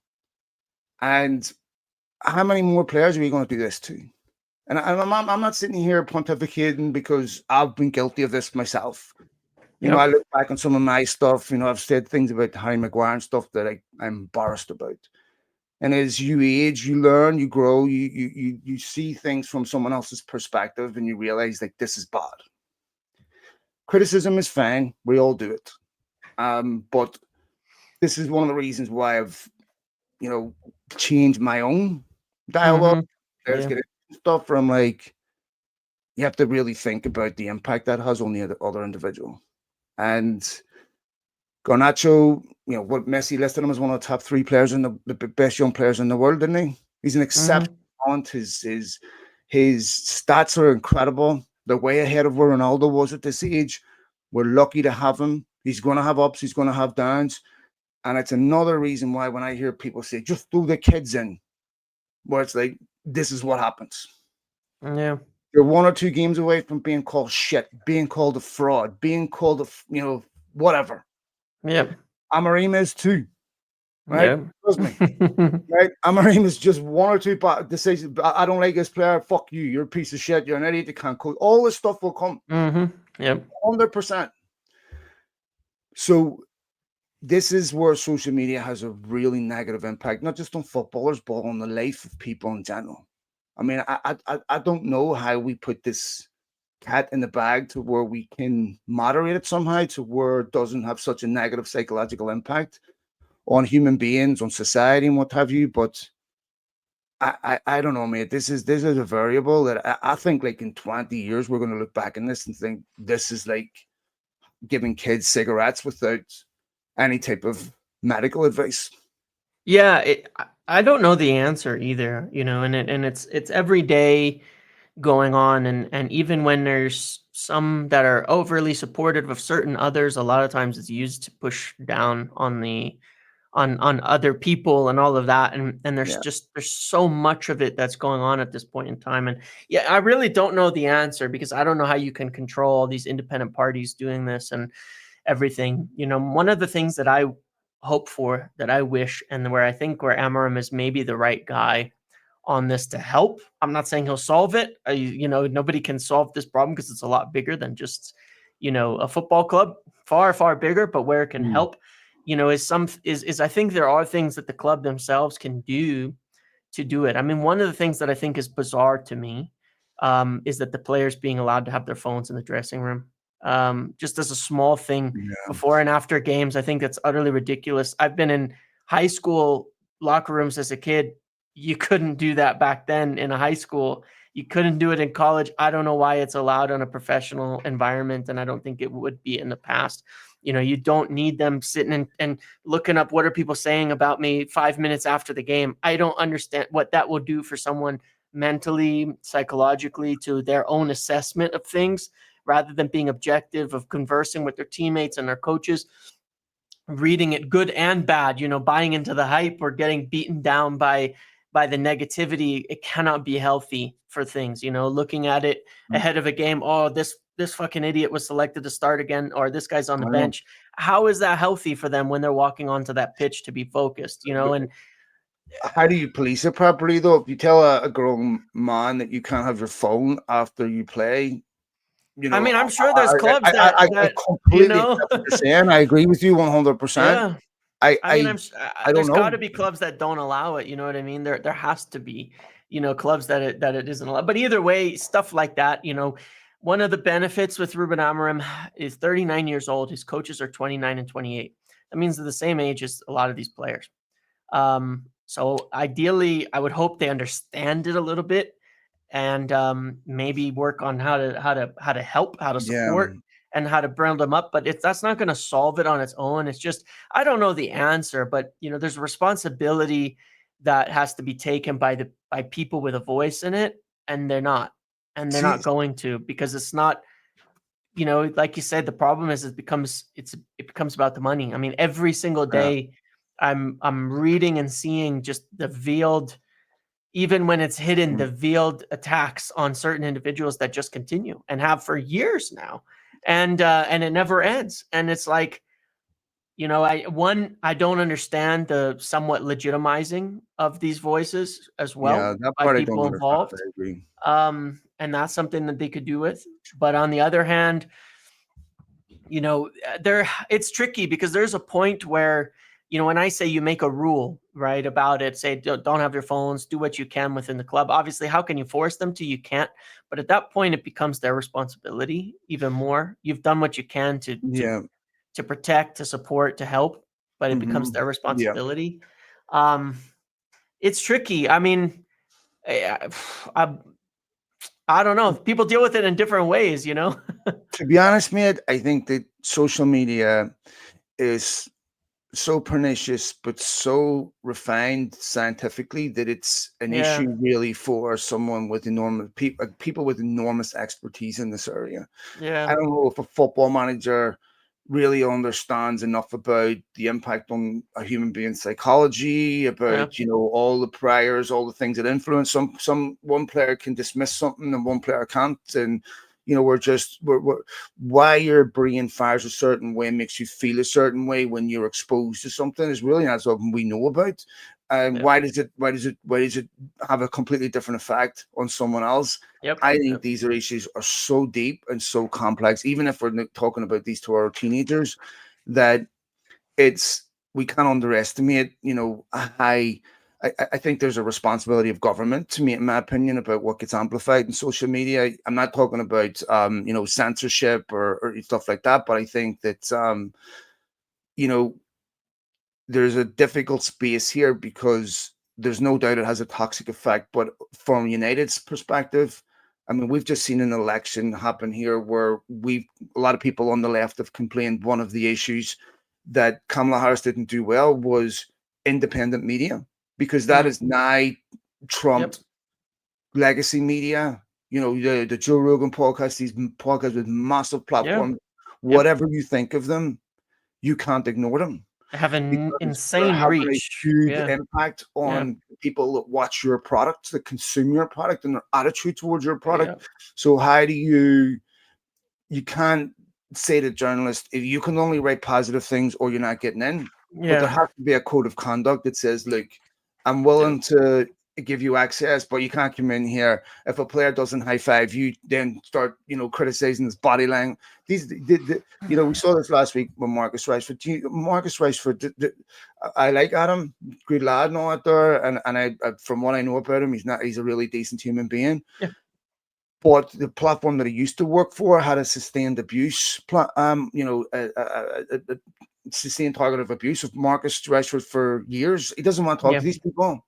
And how many more players are we going to do this to? And I'm not sitting here pontificating because I've been guilty of this myself. I Yep. look back on some of my stuff. I've said things about Harry Maguire and stuff that I'm embarrassed about. And as you age, you learn, you grow, you see things from someone else's perspective, and you realize like this is bad. Criticism is fine; we all do it. But this is one of the reasons why I've changed my own dialogue. Mm-hmm. There's Yeah. getting stuff from like you have to really think about the impact that has on the other individual. And Garnacho, what Messi listed him as one of the top three players in the best young players in the world, didn't he? He's an exceptional Mm-hmm. talent. His stats are incredible. They're way ahead of where Ronaldo was at this age. We're lucky to have him. He's going to have ups. He's going to have downs. And it's another reason why when I hear people say, just throw the kids in, where it's like, this is what happens. Yeah. You're one or two games away from being called shit, being called a fraud, being called whatever. Yep. Amorim is too, right? Yep. Trust me, right? Amorim is just one or two decisions. I don't like this player. Fuck you. You're a piece of shit. You're an idiot. You can't coach. All this stuff will come Mm-hmm. Yep. 100%. So this is where social media has a really negative impact, not just on footballers, but on the life of people in general. I mean, I don't know how we put this cat in the bag to where we can moderate it somehow to where it doesn't have such a negative psychological impact on human beings, on society, and what have you. But I don't know, mate. This is a variable that I think like in 20 years we're going to look back in this and think this is like giving kids cigarettes without any type of medical advice. Yeah. I don't know the answer either, and it's every day going on, and even when there's some that are overly supportive of certain others, a lot of times it's used to push down on the on other people and all of that, and Yeah. there's so much of it that's going on at this point in time. And yeah, I really don't know the answer because I don't know how you can control all these independent parties doing this and everything. One of the things that I hope for, that I wish, and where Amorim is maybe the right guy on this to help. I'm not saying he'll solve it. Nobody can solve this problem because it's a lot bigger than just, a football club, far, far bigger, but where it can Mm. help, is I think there are things that the club themselves can do to do it. I mean, one of the things that I think is bizarre to me is that the players being allowed to have their phones in the dressing room. Just as a small thing Yeah. before and after games, I think that's utterly ridiculous. I've been in high school locker rooms as a kid. You couldn't do that back then in a high school. You couldn't do it in college. I don't know why it's allowed on a professional environment, and I don't think it would be in the past. You don't need them sitting and looking up what are people saying about me 5 minutes after the game. I don't understand what that will do for someone mentally, psychologically, to their own assessment of things, rather than being objective, of conversing with their teammates and their coaches, reading it good and bad, buying into the hype or getting beaten down by the negativity. It cannot be healthy for things, looking at it ahead of a game. Oh, this fucking idiot was selected to start again, or this guy's on the I know. bench. How is that healthy for them when they're walking onto that pitch to be focused, But and how do you police it properly, though? If you tell a grown man that you can't have your phone after you play, I mean, I'm sure there's clubs I that completely accept what you're saying. I agree with you 100%. yeah. I I mean, I I don't there's got know. to be clubs that don't allow it. You know what I mean? There has to be, clubs that it isn't allowed. But either way, stuff like that. One of the benefits with Ruben Amorim is 39 years old. His coaches are 29 and 28. That means they're the same age as a lot of these players. So ideally, I would hope they understand it a little bit, and maybe work on how to help, how to Yeah, support, and how to build them up. But that's not going to solve it on its own. It's just, I don't know the answer, but there's a responsibility that has to be taken by people with a voice in it, and they're see, not going to, because it's not. Like you said, the problem is it becomes about the money. I mean, every single uh, day, I'm reading and seeing just the veiled, even when it's hidden, the veiled attacks on certain individuals that just continue and have for years now, and it never ends. And it's like, I don't understand the somewhat legitimizing of these voices as yeah, well that by part I don't people understand. involved. I agree. And that's something that they could do with. But on the other hand, there it's tricky, because there's a point where, when I say you make a rule, right, about it, say don't have your phones, do what you can within the club. Obviously, how can you force them to? You can't. But at that point, it becomes their responsibility even more. You've done what you can Yeah, to protect, to support, to help, but it becomes their yeah. responsibility. um it's tricky. I mean, I, I, I don't know, people deal with it in different ways. To be honest, mate, I think that social media is so pernicious but so refined scientifically that it's an Yeah, issue really for someone with enormous people with enormous expertise in this area. yeah, I don't know if a football manager really understands enough about the impact on a human being's psychology, yeah, about all the priors, all the things that influence one player can dismiss something and one player can't, and we're why your brain fires a certain way, makes you feel a certain way when you're exposed to something is really not something we know about. And yeah, why does it have a completely different effect on someone else? yep, I think yep, these are issues are so deep and so complex, even if we're talking about these to our teenagers, that it's we can't underestimate. I think there's a responsibility of government to me, in my opinion, about what gets amplified in social media. I'm not talking about censorship or stuff like that, but I think that you know there's a difficult space here because there's no doubt it has a toxic effect. But from United's perspective, I mean, we've just seen an election happen here where a lot of people on the left have complained one of the issues that Kamala Harris didn't do well was independent media, because that mm, is now yep, trumped legacy media. The Joe Rogan podcast, these podcasts with massive yeah, platforms, yep. whatever you think of them, you can't ignore them They have an because they're insane having a reach. huge Yeah, impact yeah, on people that watch your product, that consume your product, and their attitude towards your yeah, product. So how do you can't say to journalists, if you can only write positive things or you're not getting in. But there yeah, has to be a code of conduct that says, look, I'm yeah, willing to give you access, but you can't come in here. If a player doesn't high five you, then start, criticizing his body language. We saw this last week with Marcus Rashford. Marcus Rashford, I like Adam, good lad and all that there. And from what I know about him, he's a really decent human being. yeah, But the platform that he used to work for had a sustained abuse, a sustained target of abuse of Marcus Rashford for years. He doesn't want to talk yeah, to these people,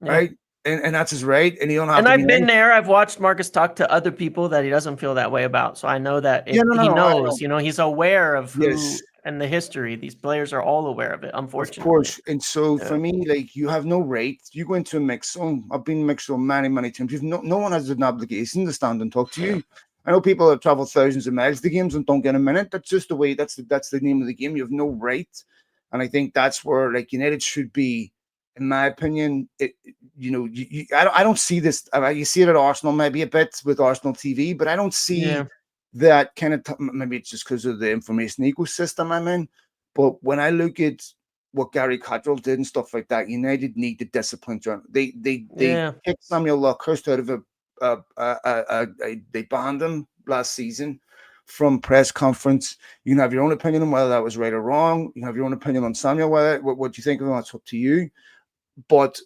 yeah, right? and that's his right, and he don't have And to be I've been nice. there. I've watched Marcus talk to other people that he doesn't feel that way about. So I know that Yeah, no, he no, I knows, know. he's aware of Yes, who and the history. These players are all aware of it, of unfortunately. course. And so Yeah. for me, like you have no right. You go into a mix zone. I've been mixed zone many, many times. You've no one has an obligation to stand and talk to Yeah. you. I know people have traveled thousands of miles to games and don't get a minute. That's just the way. That's the name of the game. You have no right, and I think that's where like United should be, in my opinion. I don't see this. You see it at Arsenal maybe a bit with Arsenal TV, but I don't see Yeah. that kind of. Maybe it's just because of the information ecosystem I'm in. But when I look at what Gary Cottrell did and stuff like that, United need the discipline. They Yeah. kicked Samuel Luckhurst out of they banned him last season from press conference. You can have your own opinion on whether that was right or wrong. You can have your own opinion on Samuel. What you think of him, that's up to you. But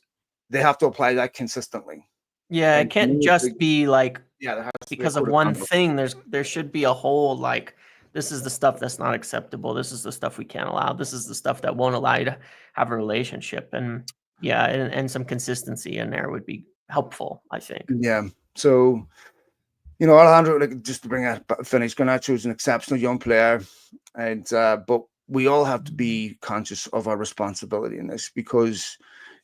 they have to apply that consistently. Yeah. It And can't just be like yeah, there has to be a because of code of one conduct. thing. There should be a whole like this is the stuff that's not acceptable. This is the stuff we can't allow. This is the stuff that won't allow you to have a relationship. And yeah, and some consistency in there would be helpful, I think. Yeah. So Alejandro, like just to bring a finish, Garnacho is an exceptional young player, and but we all have to be conscious of our responsibility in this because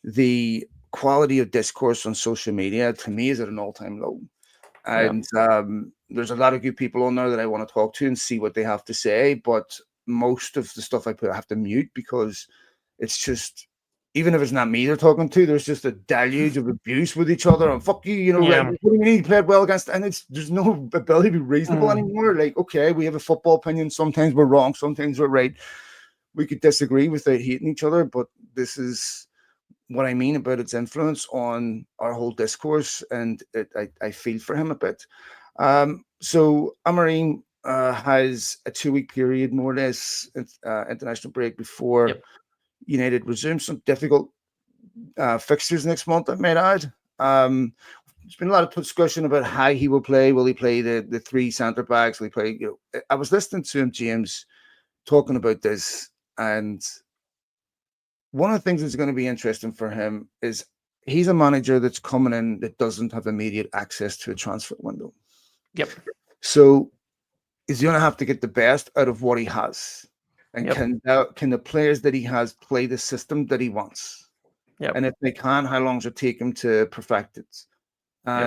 the quality of discourse on social media to me is at an all-time low. Yeah. And there's a lot of good people on there that I want to talk to and see what they have to say, but most of the stuff I put I have to mute because it's just, even if it's not me they're talking to, there's just a deluge of abuse with each other and fuck you, like, Yeah. what do you mean he played well against, and there's no ability to be reasonable Mm. anymore. Like, okay, we have a football opinion, sometimes we're wrong, sometimes we're right, we could disagree without hating each other, but this is what I mean about its influence on our whole discourse, and I feel for him a bit. So Amorim has a 2 week period, more or less, international break before Yep. United resume some difficult fixtures next month, I might add. There's been a lot of discussion about how he will play. Will he play the three centre backs? Will he play? I was listening to him, James, talking about this, and one of the things that's going to be interesting for him is he's a manager that's coming in that doesn't have immediate access to a transfer window. Yep. So is he going to have to get the best out of what he has? And Yep. can the players that he has play the system that he wants? Yep. And if they can, how long does it take him to perfect it? Yep.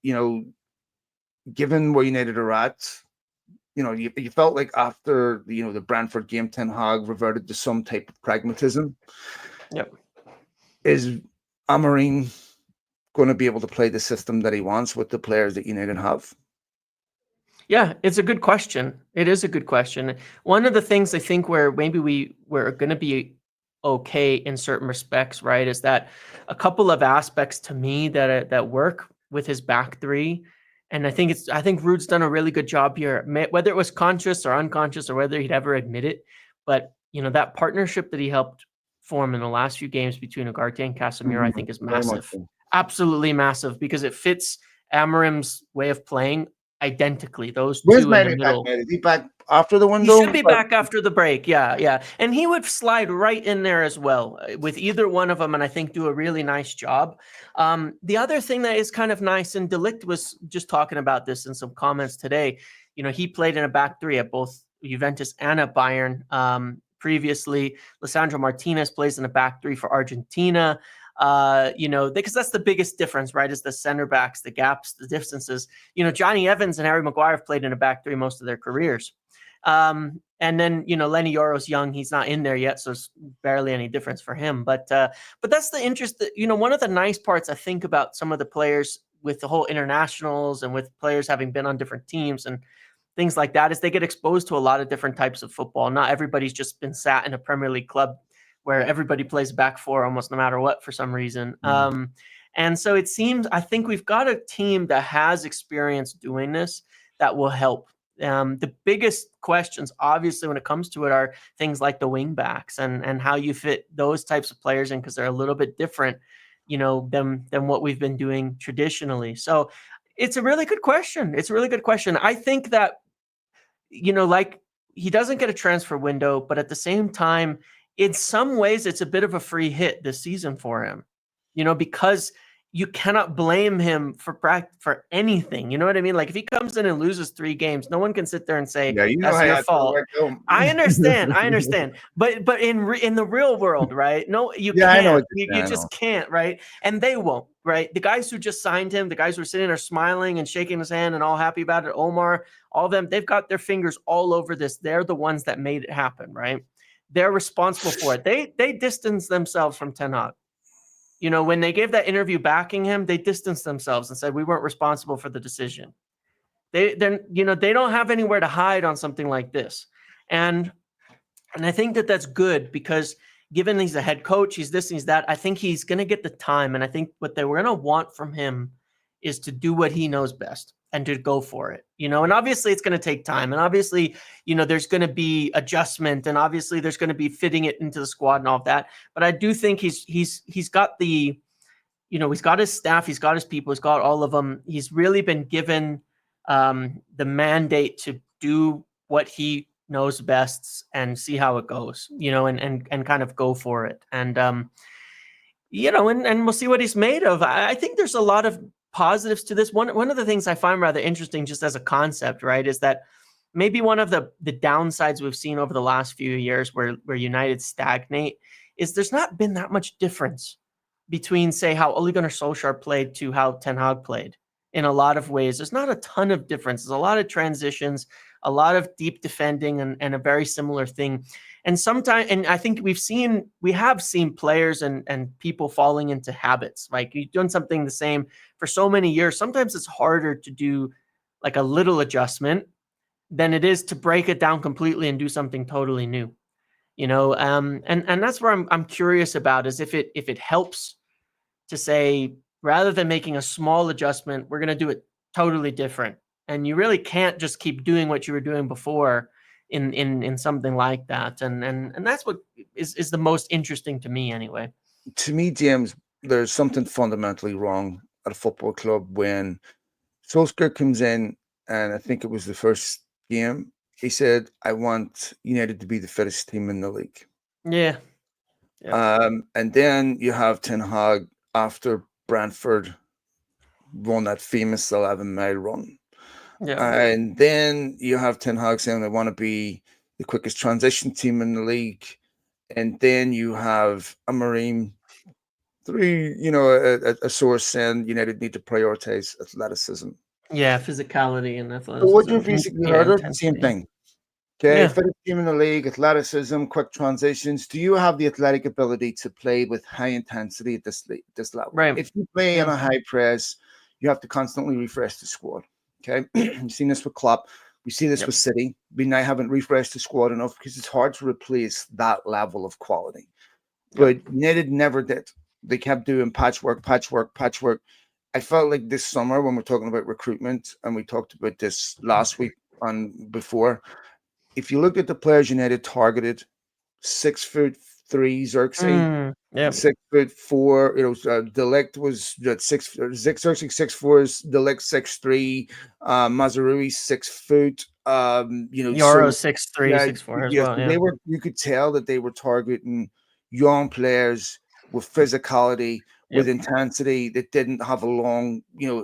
And, given where United are at, you felt like after the Brentford game, Ten Hag reverted to some type of pragmatism. Yep. Is Amorim going to be able to play the system that he wants with the players that United have? Yeah, it's a good question. It is a good question. One of the things I think where maybe we're going to be okay in certain respects, right, is that a couple of aspects to me that work with his back three, and I think Ruud's done a really good job here, whether it was conscious or unconscious or whether he'd ever admit it, but that partnership that he helped form in the last few games between Ugarte and Casemiro, I think is Very much massive, so. absolutely massive, because it fits Amorim's way of playing identically, those Where's two in the Manny back, middle. man? Is he back after the He window? should be back after the break. Yeah, yeah. And he would slide right in there as well with either one of them, and I think do a really nice job. The other thing that is kind of nice, and Delict was just talking about this in some comments today, he played in a back three at both Juventus and at Bayern. Previously, Lisandro Martinez plays in a back three for Argentina. Because that's the biggest difference, right? Is the center backs, the gaps, the distances. Johnny Evans and Harry Maguire have played in a back three most of their careers. And then, Lenny Yoro's young. He's not in there yet, so it's barely any difference for him. But that's the interest that, one of the nice parts I think about some of the players with the whole internationals and with players having been on different teams and things like that is they get exposed to a lot of different types of football. Not everybody's just been sat in a Premier League club where everybody plays back four almost no matter what for some reason. And so it seems, I think we've got a team that has experience doing this that will help. The biggest questions, obviously, when it comes to it, are things like the wing backs and how you fit those types of players in, because they're a little bit different, than what we've been doing traditionally. So it's a really good question. It's a really good question. I think that, like, he doesn't get a transfer window, but at the same time, in some ways, it's a bit of a free hit this season for him, because you cannot blame him for anything. You know what I mean? Like if he comes in and loses 3 games, no one can sit there and say Yeah, you know that's how your I feel fault. like them. I understand. But in the real world, right? No, you Yeah, I know can't. what You you're saying. I just know. can't, right? And they won't, right? The guys who just signed him, the guys who are sitting there smiling and shaking his hand and all happy about it, Omar, all of them, they've got their fingers all over this. They're the ones that made it happen, right? They're responsible for it. They distance themselves from Ten Hag. You know, when they gave that interview backing him, they distanced themselves and said we weren't responsible for the decision. They don't have anywhere to hide on something like this. And I think that that's good because given he's a head coach, he's this, he's that, I think he's going to get the time. And I think what they were going to want from him is to do what he knows best and to go for it, you know, and obviously it's going to take time. And obviously, you know, there's going to be adjustment and obviously there's going to be fitting it into the squad and all of that. But I do think he's got the, you know, he's got his staff, he's got his people, he's got all of them. He's really been given the mandate to do what he knows best and see how it goes, you know, and kind of go for it. And you know, and we'll see what he's made of. I think there's a lot of positives to this. One of the things I find rather interesting, just as a concept, right, is that maybe one of the downsides we've seen over the last few years where United stagnate is there's not been that much difference between, say, how Ole Gunnar Solskjaer played to how Ten Hag played. In a lot of ways, there's not a ton of difference. There's a lot of transitions, a lot of deep defending, and a very similar thing. And sometimes, and I think we have seen players and people falling into habits. Like you're doing something the same for so many years. Sometimes it's harder to do like a little adjustment than it is to break it down completely and do something totally new. You know, and that's where I'm curious about is if it helps to say rather than making a small adjustment, we're going to do it totally different. And you really can't just keep doing what you were doing before in something like that. And that's what is the most interesting to me anyway. To me, James, there's something fundamentally wrong at a football club when Solskjaer comes in, and I think it was the first game. He said, "I want United to be the fittest team in the league." Yeah. Yep. And then you have Ten Hag after Brentford won that famous 11-mile run. Yeah. And then you have Ten Hag saying they want to be the quickest transition team in the league. And then you have Amorim, a source saying United need to prioritize athleticism. Yeah. Physicality and So what you athleticism. basically Yeah. heard are the same Intensity. thing. Okay, Yeah. fittest team in the league, athleticism, quick transitions. Do you have the athletic ability to play with high intensity at this level? Right. If you play in Yeah. a high press, you have to constantly refresh the squad. Okay, you've seen this with Klopp. We see this Yep. with City. We now haven't refreshed the squad enough because it's hard to replace that level of quality. Yep. But United never did. They kept doing patchwork, patchwork, patchwork. I felt like this summer when we're talking about recruitment, and we talked about this last week and before, if you look at the players United targeted, 6'3" Xerxes, Yep. 6'4", Delict was at Xerxes 6'4", Delict 6'3", Mazarui 6 foot. Euro So 6'3", yeah, 6'4" as yes, well. Yeah. they were. You could tell that they were targeting young players with physicality, with Yep. intensity that didn't have a long,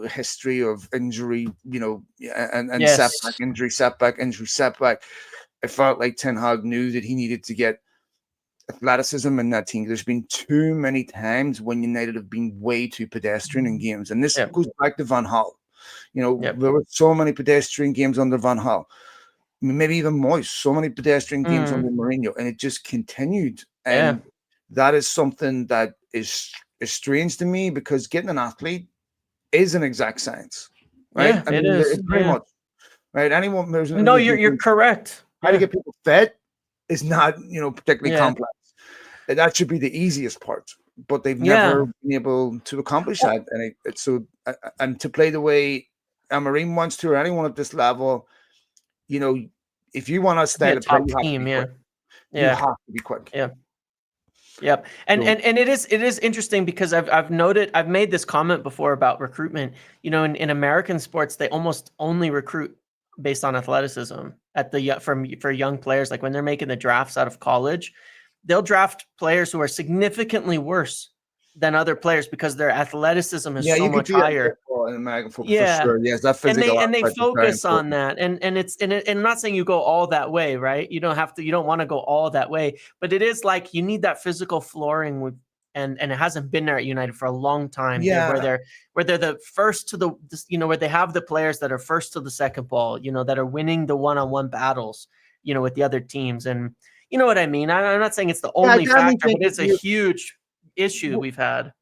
history of injury, and setback, Yes. injury, setback, injury, setback. I felt like Ten Hag knew that he needed to get athleticism in that team. There's been too many times when United have been way too pedestrian in games, and this Yep. goes back to Van Gaal. Yep. There were so many pedestrian games under Van Gaal, maybe even Moyes, so many pedestrian games under Mourinho, and it just continued. Yeah. And that is something that is strange to me because getting an athlete is an exact science, right? Yeah. I It mean, is. it's very Yeah. much right. Anyone, No, you're correct. how to Yeah. get people fed is not, particularly Yeah. complex. That should be the easiest part, but they've Yeah. never been able to accomplish Well, that. And it's so, and to play the way Amorim wants to, or anyone at this level, you know, if you want a to be style a of play, top you have to team. be Yeah. quick. You Yeah. have to be quick. Yeah. Yep. And So, and it is interesting because I've made this comment before about recruitment. You know, in American sports, they almost only recruit based on athleticism at the for young players. Like when they're making the drafts out of college, they'll draft players who are significantly worse than other players because their athleticism is Yeah, so you could much do that in higher. football and American football for Yeah. sure. Yes, that And physical they aspect is very focus on important. that, and I'm not saying you go all that way, right? You don't want to go all that way, but it is like you need that physical flooring with, and it hasn't been there at United for a long time. Yeah, Where they're the first to the, where they have the players that are first to the second ball, that are winning the one-on-one battles, with the other teams, and you know what I mean. I'm not saying it's the yeah, I only definitely factor, think but that it's a you. huge issue we've had.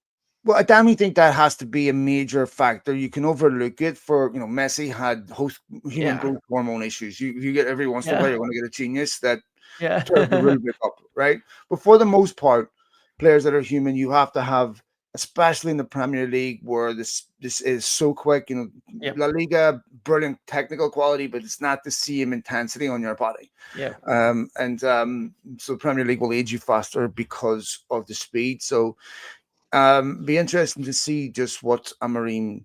Well, I definitely think that has to be a major factor. You can overlook it for, Messi had host human Yeah, growth hormone issues. You get every once in a while, yeah, you're going to get a genius that turns the yeah, rule book up, right? But for the most part, players that are human, you have to have, especially in the Premier League, where this is so quick. yeah, La Liga, brilliant technical quality, but it's not the same intensity on your body. yeah, And so Premier League will age you faster because of the speed. So be interesting to see just what Amorim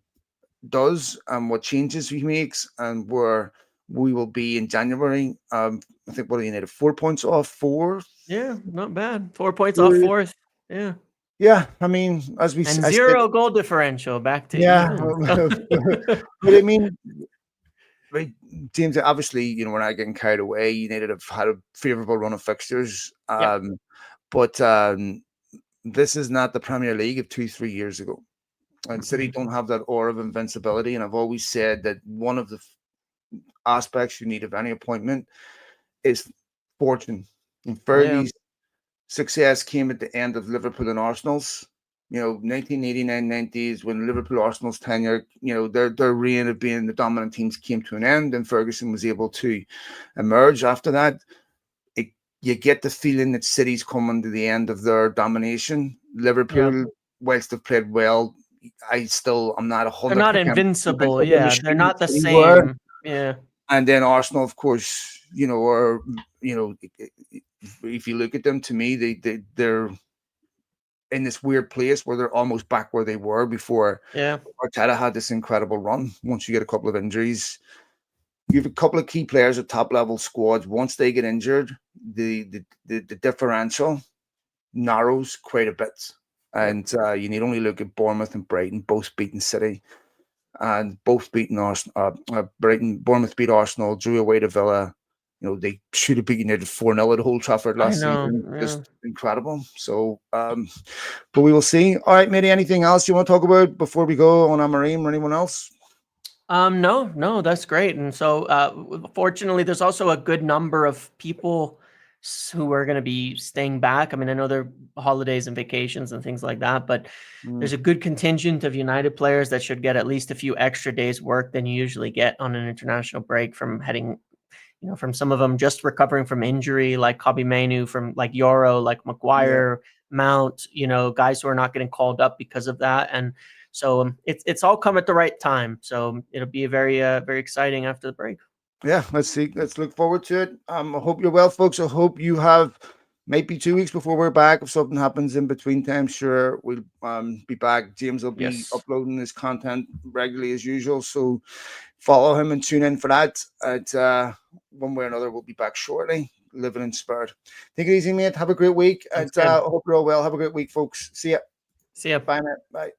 does and what changes he makes and where we will be in January. I think what do you need? 4 points off fourth. yeah. Not bad. 4 points off fourth. Yeah. Yeah, I mean, And I said, zero goal differential, back to yeah, even. but I mean, right, James. Obviously, we're not getting carried away. United have had a favorable run of fixtures, Yep. but this is not the Premier League of 2-3 years ago. And City Mm-mm. don't have that aura of invincibility. And I've always said that one of the aspects you need of any appointment is fortune. And Yeah. Fergie's success came at the end of Liverpool and Arsenal's. 1989, 90s, when Liverpool Arsenal's tenure, their reign of being the dominant teams came to an end, and Ferguson was able to emerge after that. It, you get the feeling that City's coming to the end of their domination. Yeah. Liverpool, whilst they've played well, I'm not They're 100% not invincible. convinced of the Yeah. They're machine that not the City were. same. Yeah. And then Arsenal, of course, are if you look at them, to me, they're in this weird place where they're almost back where they were before Yeah. Arteta had this incredible run. Once you get a couple of injuries, you have a couple of key players at top level squads. Once they get injured, the differential narrows quite a bit. Yep. And you need only look at Bournemouth and Brighton, both beating City and both beating Arsenal. Brighton, Bournemouth beat Arsenal, drew away to Villa. They should have beaten it 4-0 at Old Trafford I last know. season. Yeah. Just incredible. So, but we will see. All right, Matey, anything else you want to talk about before we go on Amorim or anyone else? No, no, that's great. And so, fortunately, there's also a good number of people who are going to be staying back. I mean, I know there are holidays and vacations and things like that, but Mm, there's a good contingent of United players that should get at least a few extra days work than you usually get on an international break from heading, from some of them just recovering from injury, like Kobe Mainu, from like Euro, like yeah. Maguire, Mount, guys who are not getting called up because of that. And so it's all come at the right time. So it'll be a very exciting after the break. Yeah, let's see. Let's look forward to it. I hope you're well, folks. I hope you have maybe 2 weeks before we're back. If something happens in between time, sure, we'll be back. James will be Yes. uploading his content regularly as usual. So follow him and tune in for that. At one way or another, we'll be back shortly. Living in spirit. Take it easy, mate. Have a great week. Sounds And good. I hope you're all well. Have a great week, folks. See ya. See ya. Bye, mate. Bye.